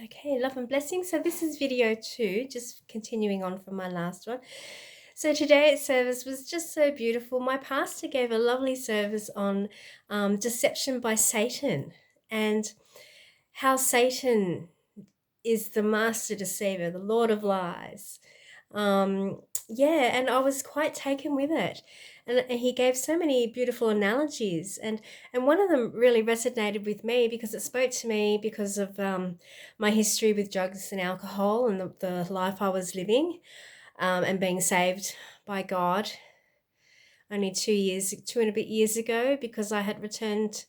Okay, love and blessings. So this is video 2, just continuing on from my last one. So today's service was just so beautiful. My pastor gave a lovely service on deception by Satan and how Satan is the master deceiver, the Lord of lies. And I was quite taken with it. And he gave so many beautiful analogies, and one of them really resonated with me because it spoke to me because of my history with drugs and alcohol and the life I was living, and being saved by God only 2 and a bit years ago, because I had returned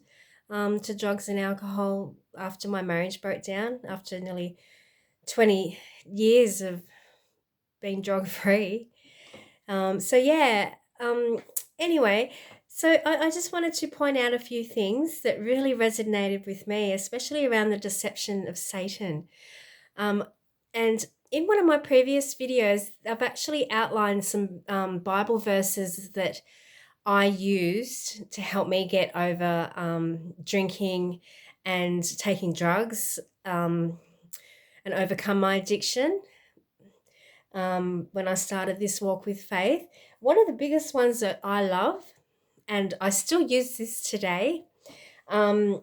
to drugs and alcohol after my marriage broke down after nearly 20 years of being drug free. So yeah. Anyway, so I just wanted to point out a few things that really resonated with me, especially around the deception of Satan. And in one of my previous videos, I've actually outlined some Bible verses that I used to help me get over drinking and taking drugs, and overcome my addiction. When I started this walk with faith, one of the biggest ones that I love, and I still use this today, um,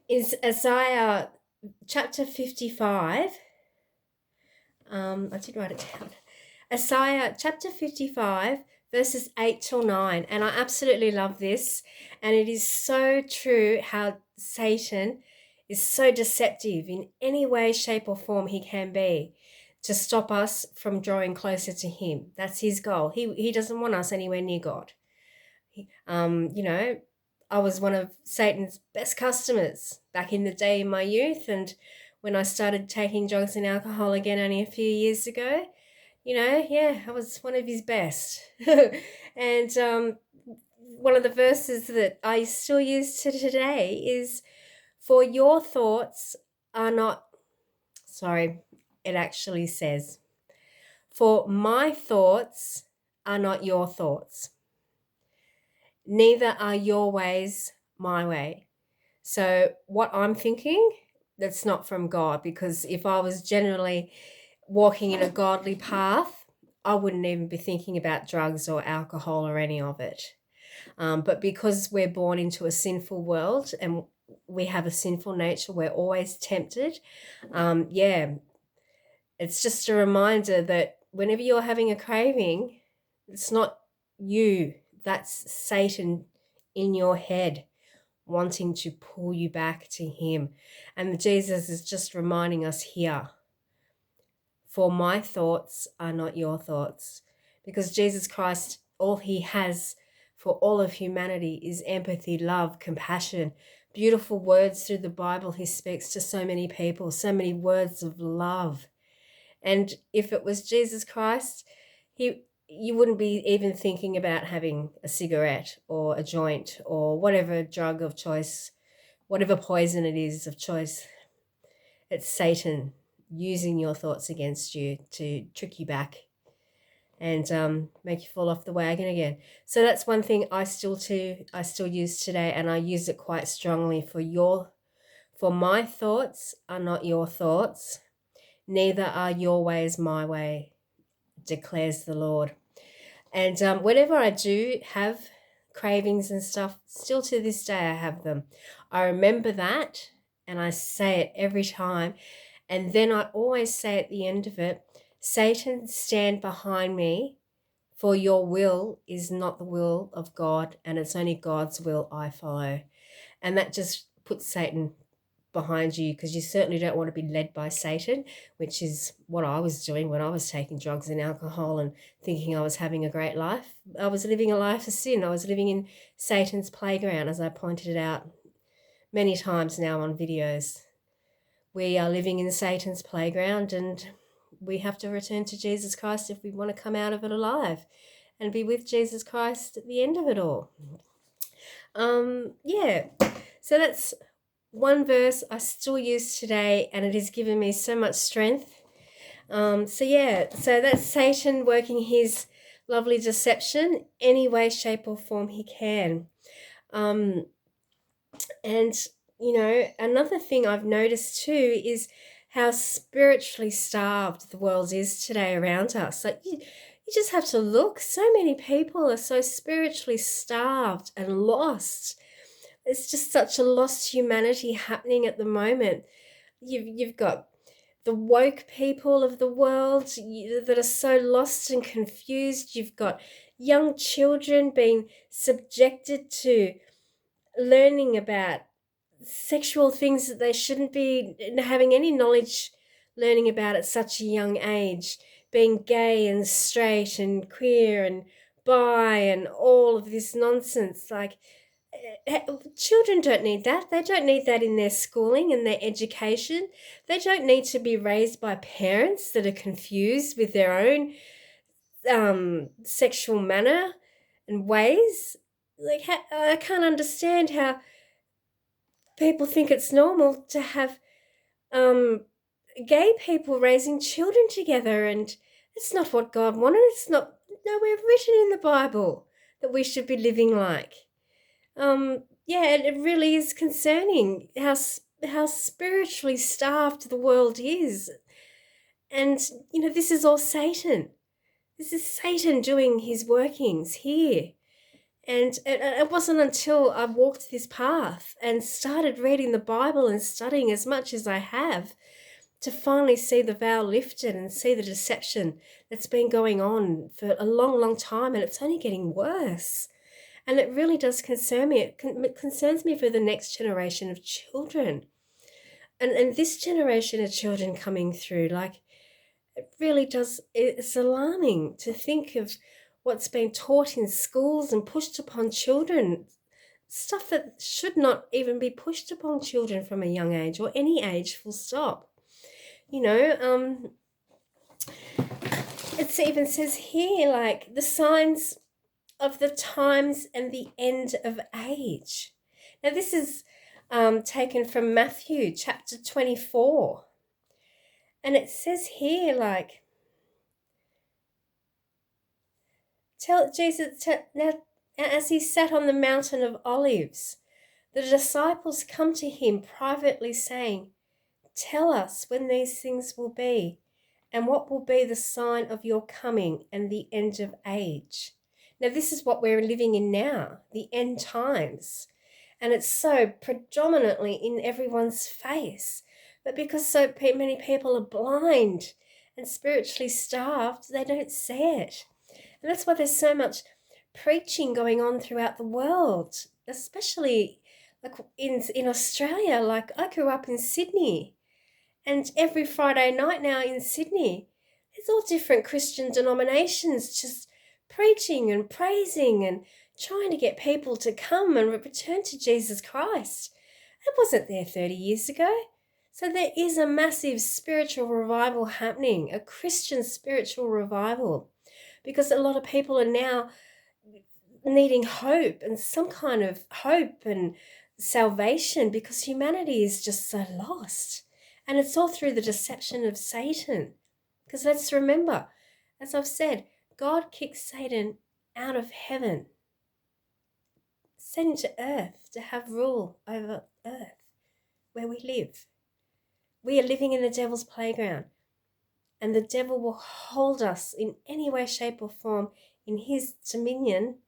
is Isaiah chapter 55. I did write it down. Isaiah chapter 55, verses 8 till 9. And I absolutely love this. And it is so true how Satan is so deceptive in any way, shape, or form he can be to stop us from drawing closer to him. That's his goal. He doesn't want us anywhere near God. I was one of Satan's best customers back in the day in my youth. And when I started taking drugs and alcohol again only a few years ago, I was one of his best. And one of the verses that I still use to today is, for your thoughts are not, sorry, it actually says, for my thoughts are not your thoughts, neither are your ways my way. So what I'm thinking, that's not from God, because if I was generally walking in a godly path, I wouldn't even be thinking about drugs or alcohol or any of it. But because we're born into a sinful world and we have a sinful nature, we're always tempted. It's just a reminder that whenever you're having a craving, it's not you, that's Satan in your head wanting to pull you back to him. And Jesus is just reminding us here, for my thoughts are not your thoughts. Because Jesus Christ, all he has for all of humanity is empathy, love, compassion, beautiful words through the Bible. He speaks to so many people, so many words of love. And if it was Jesus Christ, you wouldn't be even thinking about having a cigarette or a joint or whatever drug of choice, whatever poison it is of choice. It's Satan using your thoughts against you to trick you back and make you fall off the wagon again. So that's one thing I still use today, and I use it quite strongly. For my thoughts are not your thoughts, neither are your ways my way, declares the Lord. And whenever I do have cravings and stuff, still to this day I have them. I remember that and I say it every time. And then I always say at the end of it, Satan, stand behind me, for your will is not the will of God, and it's only God's will I follow. And that just puts Satan behind you, because you certainly don't want to be led by Satan, which is what I was doing when I was taking drugs and alcohol and thinking I was having a great life. I was living a life of sin. I was living in Satan's playground, as I pointed out many times now on videos. We are living in Satan's playground, and we have to return to Jesus Christ if we want to come out of it alive and be with Jesus Christ at the end of it all. So that's one verse I still use today, and it has given me so much strength. So that's Satan working his lovely deception any way, shape, or form he can. And another thing I've noticed too is how spiritually starved the world is today around us. Like you just have to look. So many people are so spiritually starved and lost. It's just such a lost humanity happening at the moment. You've got the woke people of the world that are so lost and confused. You've got young children being subjected to learning about sexual things that they shouldn't be having any knowledge learning about at such a young age, being gay and straight and queer and bi and all of this nonsense. Like, children don't need that. They don't need that in their schooling and their education. They don't need to be raised by parents that are confused with their own sexual manner and ways. Like, I can't understand how people think it's normal to have gay people raising children together, and it's not what God wanted. It's not nowhere written in the Bible that we should be living like. Yeah, it really is concerning how spiritually starved the world is, and this is all Satan. This is Satan doing his workings here. And it wasn't until I walked this path and started reading the Bible and studying as much as I have to finally see the veil lifted and see the deception that's been going on for a long, long time, and it's only getting worse. And it really does concern me. It concerns me for the next generation of children. And this generation of children coming through, like, it really does, it's alarming to think of what's been taught in schools and pushed upon children, stuff that should not even be pushed upon children from a young age or any age, full stop. It even says here, like, the signs of the times and the end of age. Now, this is taken from Matthew chapter 24. And it says here, like, now, as he sat on the mountain of Olives, the disciples come to him privately saying, "Tell us when these things will be, and what will be the sign of your coming and the end of age." Now, this is what we're living in now, the end times. And it's so predominantly in everyone's face. But because so many people are blind and spiritually starved, they don't see it. And that's why there's so much preaching going on throughout the world, especially like in Australia. Like, I grew up in Sydney, and every Friday night now in Sydney, there's all different Christian denominations just preaching and praising and trying to get people to come and return to Jesus Christ. It wasn't there 30 years ago. So there is a massive spiritual revival happening, a Christian spiritual revival, because a lot of people are now needing hope and some kind of hope and salvation, because humanity is just so lost. And it's all through the deception of Satan. Because let's remember, as I've said, God kicked Satan out of heaven, sent him to earth to have rule over earth where we live. We are living in the devil's playground, and the devil will hold us in any way, shape, or form in his dominion.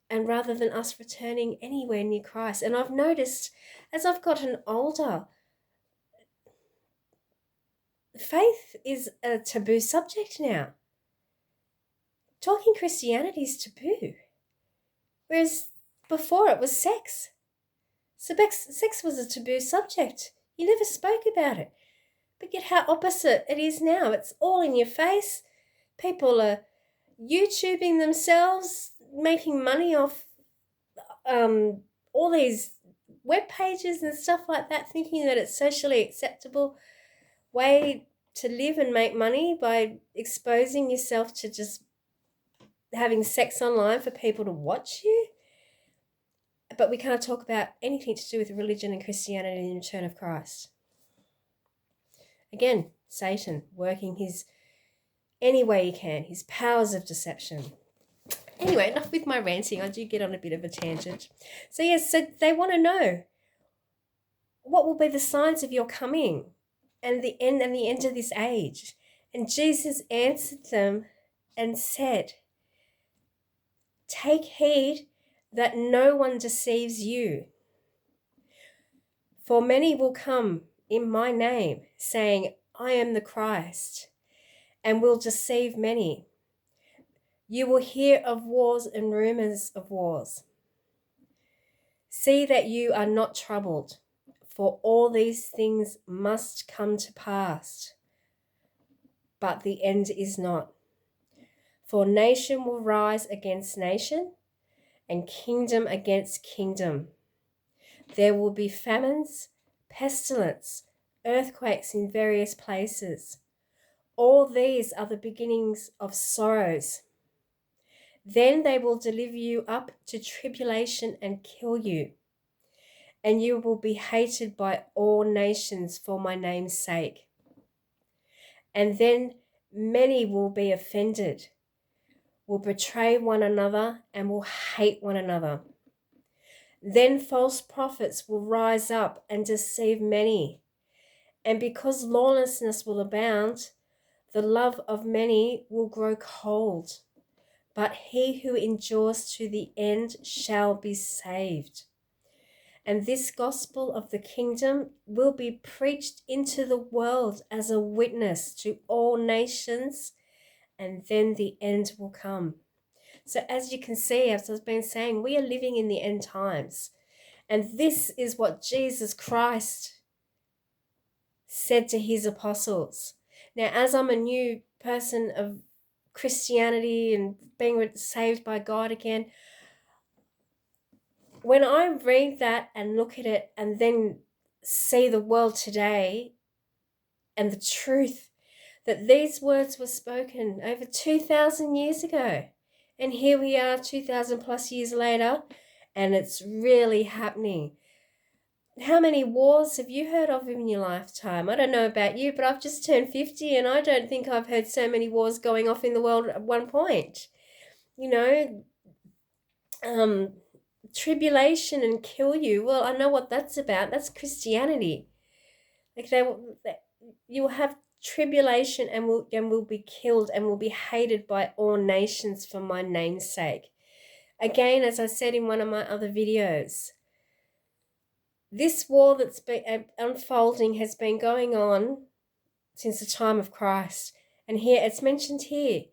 And rather than us returning anywhere near Christ. And I've noticed as I've gotten older, faith is a taboo subject now. Talking Christianity is taboo. Whereas before it was sex. Sex was a taboo subject. You never spoke about it. But yet how opposite it is now. It's all in your face. People are YouTubing themselves, making money off all these web pages and stuff like that, thinking that it's socially acceptable way to live and make money by exposing yourself to just having sex online for people to watch you. But we can't talk about anything to do with religion and Christianity and the return of Christ. Again, Satan working any way he can, his powers of deception. Anyway, enough with my ranting. I do get on a bit of a tangent. So yes, so they want to know what will be the signs of your coming and the end of this age. And Jesus answered them and said, "Take heed that no one deceives you. For many will come in my name, saying, I am the Christ, and will deceive many. You will hear of wars and rumors of wars. See that you are not troubled, for all these things must come to pass, but the end is not. For nation will rise against nation, and kingdom against kingdom. There will be famines, pestilence, earthquakes in various places. All these are the beginnings of sorrows. Then they will deliver you up to tribulation and kill you, and you will be hated by all nations for my name's sake. And then many will be offended, will betray one another, and will hate one another. Then false prophets will rise up and deceive many. And because lawlessness will abound, the love of many will grow cold. But he who endures to the end shall be saved. And this gospel of the kingdom will be preached into the world as a witness to all nations, and then the end will come. So as you can see, as I've been saying, we are living in the end times. And this is what Jesus Christ said to his apostles. Now, as I'm a new person of Christianity and being saved by God again, when I read that and look at it and then see the world today and the truth that these words were spoken over 2,000 years ago, and here we are 2,000 plus years later, and it's really happening. How many wars have you heard of in your lifetime? I don't know about you, but I've just turned 50 and I don't think I've heard so many wars going off in the world at one point. You know, tribulation and kill you. Well, I know what that's about. That's Christianity. Like you will have tribulation and will be killed and will be hated by all nations for my name's sake. Again, as I said in one of my other videos, this war that's been unfolding has been going on since the time of Christ. And here, it's mentioned here,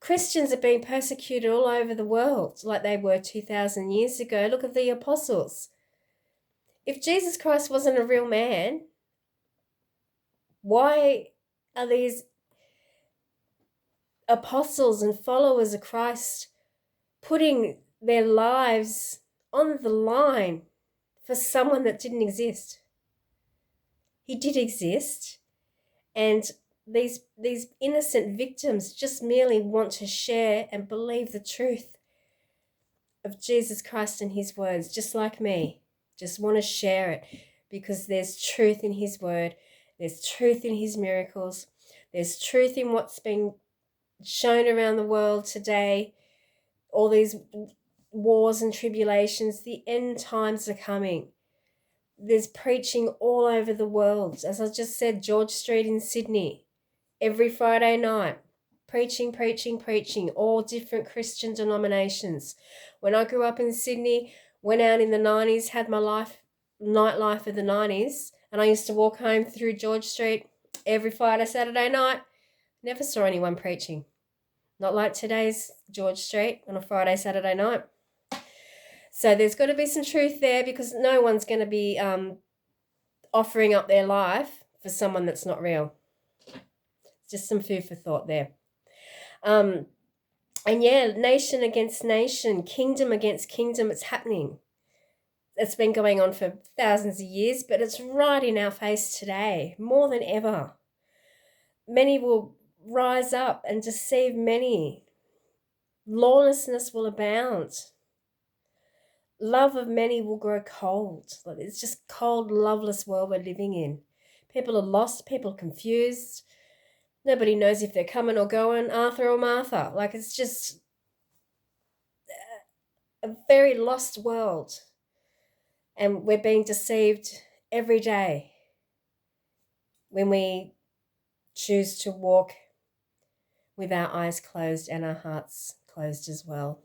Christians are being persecuted all over the world like they were 2,000 years ago. Look at the apostles. If Jesus Christ wasn't a real man, why are these apostles and followers of Christ putting their lives on the line for someone that didn't exist? He did exist, and these innocent victims just merely want to share and believe the truth of Jesus Christ and his words, just like me. Just want to share it because there's truth in his word, there's truth in his miracles, there's truth in what's being shown around the world today, all these wars and tribulations. The end times are coming. There's preaching all over the world. As I just said, George Street in Sydney, every Friday night, preaching, all different Christian denominations. When I grew up in Sydney, went out in the 90s, had my nightlife of the 90s, and I used to walk home through George Street every Friday, Saturday night. Never saw anyone preaching. Not like today's George Street on a Friday, Saturday night. So there's got to be some truth there, because no one's going to be offering up their life for someone that's not real. Just some food for thought there. And yeah, nation against nation, kingdom against kingdom, it's happening. It's been going on for thousands of years, but it's right in our face today, more than ever. Many will rise up and deceive many. Lawlessness will abound. Love of many will grow cold. It's just cold, loveless world we're living in. People are lost, people are confused. Nobody knows if they're coming or going, Arthur or Martha. Like, it's just a very lost world, and we're being deceived every day when we choose to walk with our eyes closed and our hearts closed as well.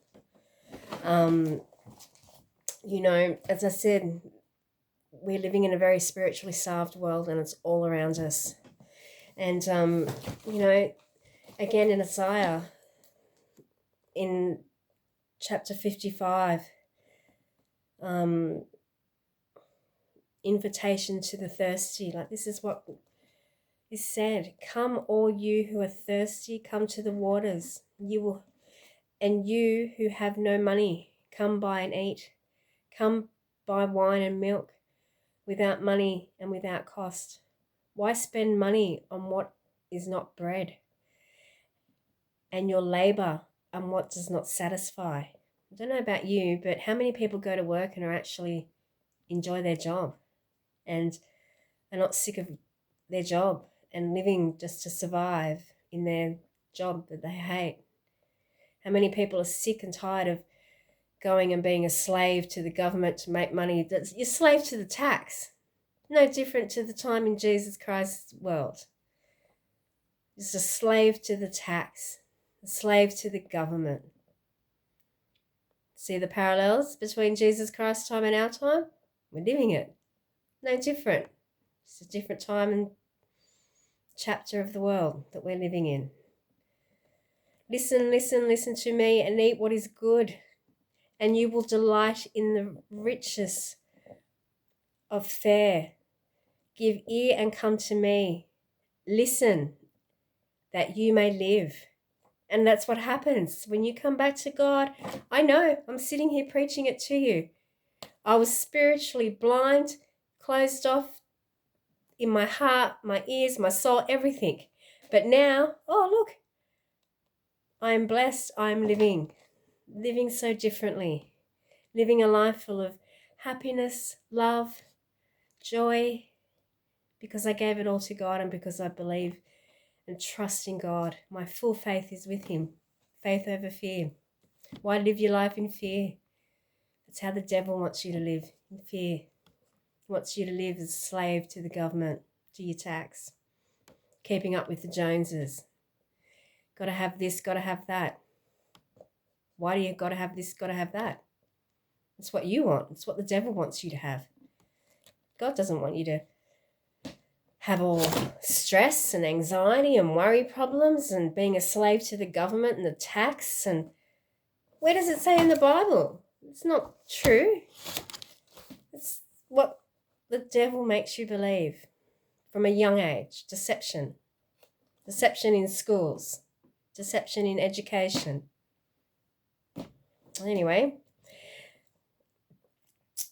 As I said, we're living in a very spiritually starved world, and it's all around us. And, again in Isaiah, in chapter 55, invitation to the thirsty, like this is what is said: come all you who are thirsty, come to the waters. And you who have no money, come buy and eat. Come buy wine and milk without money and without cost. Why spend money on what is not bread, and your labor on what does not satisfy? I don't know about you, but how many people go to work and are actually enjoy their job and are not sick of their job and living just to survive in their job that they hate? How many people are sick and tired of going and being a slave to the government to make money? You're a slave to the tax. No different to the time in Jesus Christ's world. Just a slave to the tax, a slave to the government. See the parallels between Jesus Christ's time and our time? We're living it. No different. It's a different time and chapter of the world that we're living in. Listen, listen, listen to me and eat what is good, and you will delight in the riches of fare. Give ear and come to me. Listen, that you may live. And that's what happens when you come back to God. I know, I'm sitting here preaching it to you. I was spiritually blind, closed off in my heart, my ears, my soul, everything. But now, oh, look, I am blessed. I am living so differently, living a life full of happiness, love, joy, because I gave it all to God and because I believe and trust in God. My full faith is with him. Faith over fear. Why live your life in fear? That's how the devil wants you to live, in fear. He wants you to live as a slave to the government, to your tax, keeping up with the Joneses. Got to have this, got to have that. Why do you got to have this, got to have that? It's what you want. It's what the devil wants you to have. God doesn't want you to have all stress and anxiety and worry problems and being a slave to the government and the tax. And where does it say in the Bible? It's not true. It's what the devil makes you believe from a young age. Deception. Deception in schools. Deception in education. Anyway.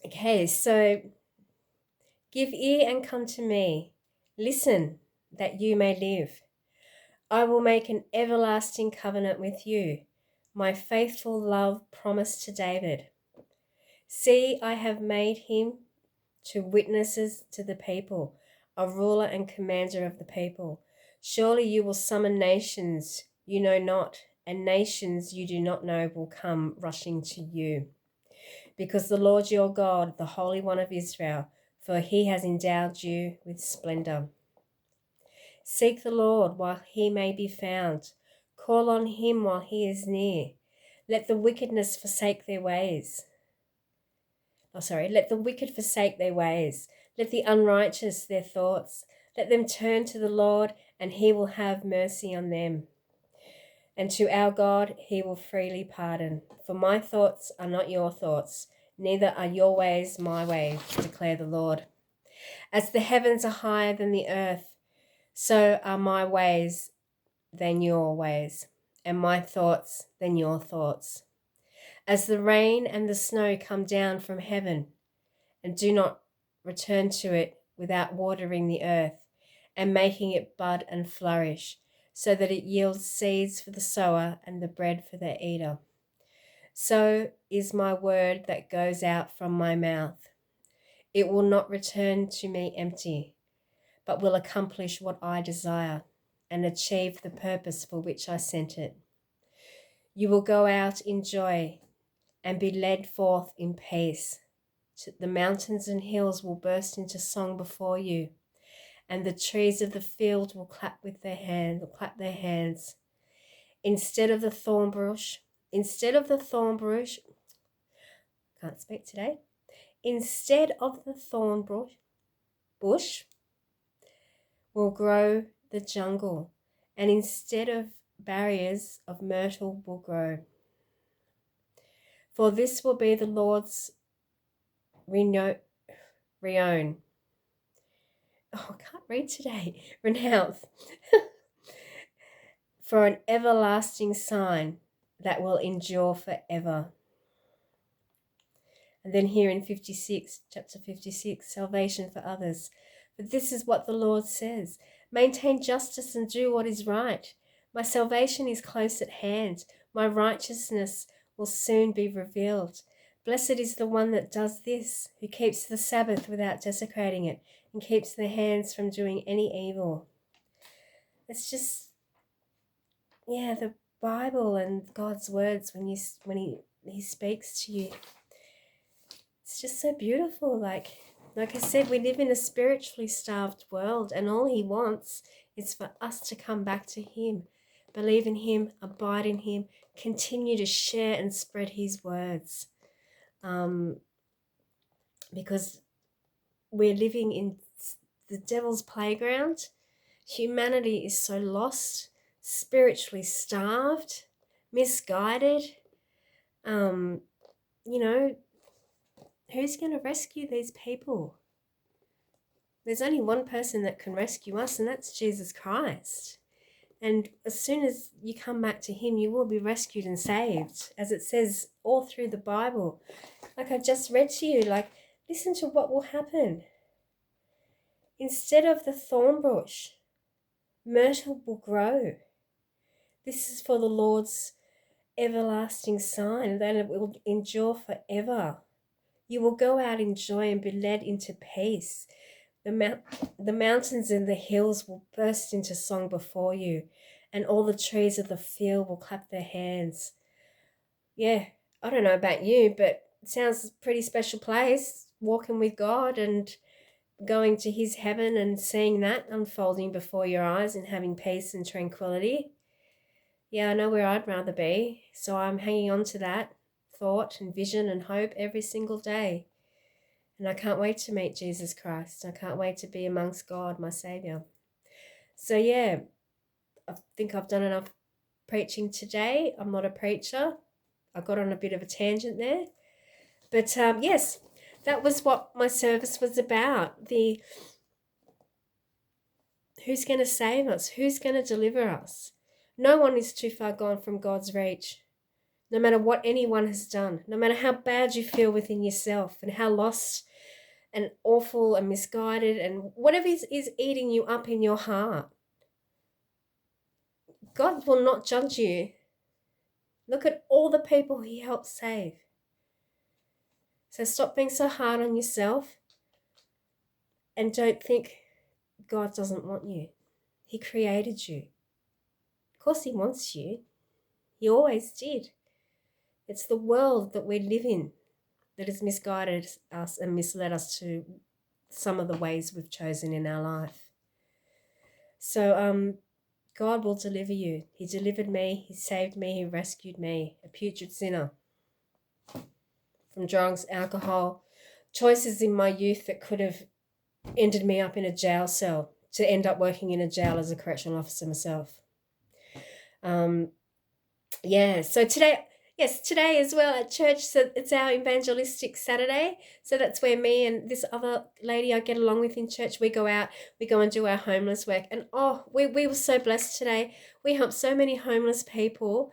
Okay, so give ear and come to me. Listen, that you may live. I will make an everlasting covenant with you, my faithful love promised to David. See, I have made him to witnesses to the people, a ruler and commander of the people. Surely you will summon nations you know not, and nations you do not know will come rushing to you. Because the Lord your God, the Holy One of Israel, for he has endowed you with splendor. Seek the Lord while he may be found. Call on him while he is near. Let the wickedness forsake their ways. Let the wicked forsake their ways. Let the unrighteous their thoughts. Let them turn to the Lord, and he will have mercy on them. And to our God he will freely pardon. For my thoughts are not your thoughts, neither are your ways my ways, declare the Lord. As the heavens are higher than the earth, so are my ways than your ways, and my thoughts than your thoughts. As the rain and the snow come down from heaven, and do not return to it without watering the earth, and making it bud and flourish, so that it yields seeds for the sower and the bread for the eater. So is my word that goes out from my mouth. It will not return to me empty, but will accomplish what I desire and achieve the purpose for which I sent it. You will go out in joy and be led forth in peace. The mountains and hills will burst into song before you, and the trees of the field will clap their hands. Instead of the thorn bush, can't speak today. Instead of the thorn bush will grow the jungle, and instead of barriers of myrtle will grow. For this will be the Lord's renown. Oh, I can't read today. Renounce. For an everlasting sign that will endure forever. And then here in chapter 56, salvation for others. But this is what the Lord says: maintain justice and do what is right. My salvation is close at hand. My righteousness will soon be revealed. Blessed is the one that does this, who keeps the Sabbath without desecrating it, and keeps their hands from doing any evil. It's just, the Bible and God's words when he speaks to you. It's just so beautiful. Like I said, we live in a spiritually starved world, and all he wants is for us to come back to him, believe in him, abide in him, continue to share and spread his words. Because we're living in the devil's playground. Humanity is so lost, spiritually starved, misguided. Who's going to rescue these people? There's only one person that can rescue us, and that's Jesus Christ. And as soon as you come back to him, you will be rescued and saved, as it says all through the Bible. Like I just read to you, listen to what will happen. Instead of the thorn bush, myrtle will grow. This is for the Lord's everlasting sign, that it will endure forever. You will go out in joy and be led into peace. The mountains and the hills will burst into song before you, and all the trees of the field will clap their hands. Yeah, I don't know about you, but it sounds a pretty special place, walking with God and going to his heaven and seeing that unfolding before your eyes and having peace and tranquility. Yeah, I know where I'd rather be, so I'm hanging on to that thought and vision and hope every single day. And I can't wait to meet Jesus Christ. I can't wait to be amongst God, my Saviour. So yeah, I think I've done enough preaching today. I'm not a preacher. I got on a bit of a tangent there. But yes, that was what my service was about. Who's going to save us? Who's going to deliver us? No one is too far gone from God's reach. No matter what anyone has done, no matter how bad you feel within yourself and how lost and awful and misguided and whatever is eating you up in your heart, God will not judge you. Look at all the people he helped save. So stop being so hard on yourself and don't think God doesn't want you. He created you. Of course he wants you. He always did. It's the world that we live in that has misguided us and misled us to some of the ways we've chosen in our life. So God will deliver you. He delivered me. He saved me. He rescued me, a putrid sinner, from drugs, alcohol, choices in my youth that could have ended me up in a jail cell, to end up working in a jail as a correctional officer myself. So today as well at church, so it's our evangelistic Saturday. So that's where me and this other lady I get along with in church, we go out, we go and do our homeless work. And we were so blessed today. We helped so many homeless people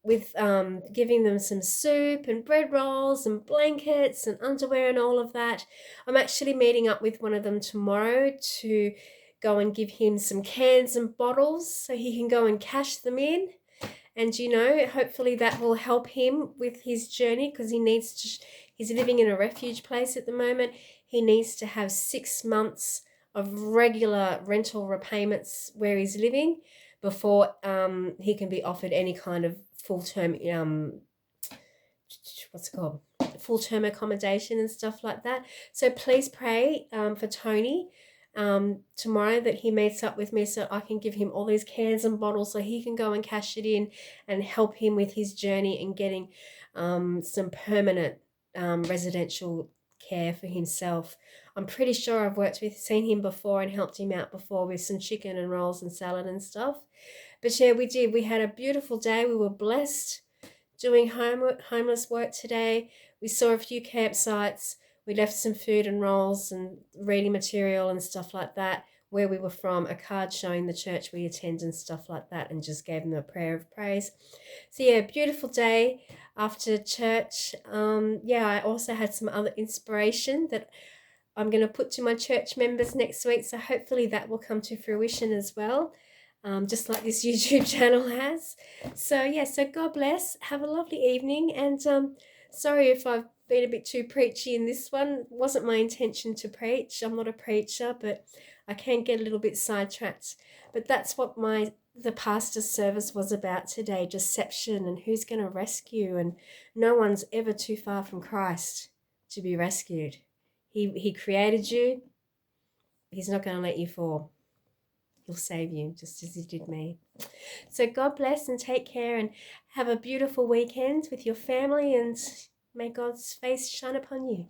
with giving them some soup and bread rolls and blankets and underwear and all of that. I'm actually meeting up with one of them tomorrow to go and give him some cans and bottles so he can go and cash them in. And, hopefully that will help him with his journey, because he's living in a refuge place at the moment. He needs to have 6 months of regular rental repayments where he's living before he can be offered any kind of full-term what's it called, full-term accommodation and stuff like that. So please pray for Tony tomorrow, that he meets up with me so I can give him all these cans and bottles so he can go and cash it in and help him with his journey and getting some permanent residential care for himself. I'm pretty sure I've seen him before and helped him out before with some chicken and rolls and salad and stuff. But yeah, we did. We had a beautiful day. We were blessed doing homeless work today. We saw a few campsites. We left some food and rolls and reading material and stuff like that where we were from, a card showing the church we attend and stuff like that, and just gave them a prayer of praise. So yeah, beautiful day after church. I also had some other inspiration that I'm going to put to my church members next week. So hopefully that will come to fruition as well, just like this YouTube channel has. So God bless. Have a lovely evening. And sorry if I've been a bit too preachy in this one. It wasn't my intention to preach. I'm not a preacher, but I can get a little bit sidetracked. But that's what the pastor's service was about today, deception and who's going to rescue. And no one's ever too far from Christ to be rescued. He created you. He's not going to let you fall. He'll save you just as he did me. So God bless and take care and have a beautiful weekend with your family, and may God's face shine upon you.